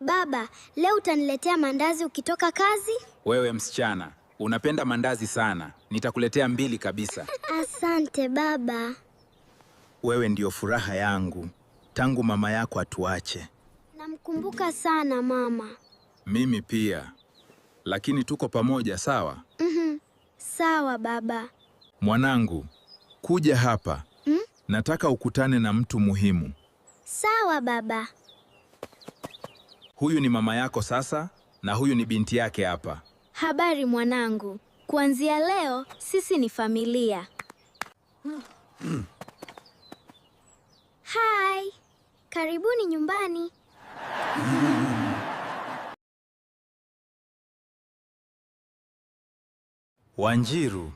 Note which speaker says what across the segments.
Speaker 1: Baba, leo utaniletea mandazi ukitoka kazi?
Speaker 2: Wewe msichana, unapenda mandazi sana. Nitakuletea 2 kabisa.
Speaker 1: Asante baba.
Speaker 3: Wewe ndio furaha yangu tangu mama yako atuache.
Speaker 1: Namkumbuka sana mama.
Speaker 2: Mimi pia. Lakini tuko pamoja, sawa?
Speaker 1: Sawa baba.
Speaker 2: Mwanangu, kuja hapa. Nataka ukutane na mtu muhimu.
Speaker 1: Sawa baba.
Speaker 2: Huyu ni mama yako sasa, na huyu ni binti yake hapa.
Speaker 1: Habari mwanangu. Kuanzia leo sisi ni familia. Hai. Karibuni nyumbani.
Speaker 3: Wanjiru,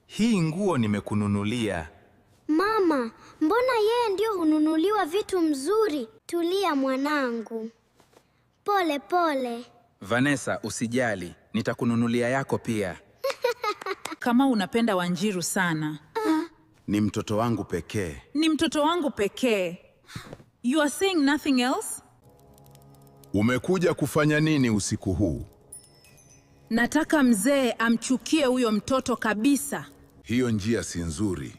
Speaker 3: hii nguo nimekununulia.
Speaker 1: Mama, mbona yeye ndio hununuliwa vitu mzuri? Tulia mwanangu. Pole pole.
Speaker 2: Vanessa, usijali. Nitakununulia yako pia.
Speaker 4: Kama unapenda Wanjiru sana.
Speaker 5: Ni mtoto wangu pekee.
Speaker 4: Ni mtoto wangu pekee. You are saying nothing else?
Speaker 5: Umekuja kufanya nini usiku huu?
Speaker 4: Nataka mzee amchukie huyo mtoto kabisa.
Speaker 5: Hiyo njia si nzuri.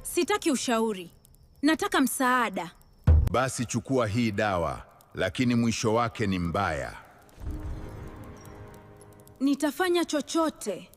Speaker 4: Sitaki ushauri. Nataka msaada.
Speaker 5: Basi chukua hii dawa, lakini mwisho wake ni mbaya.
Speaker 4: Nitafanya chochote.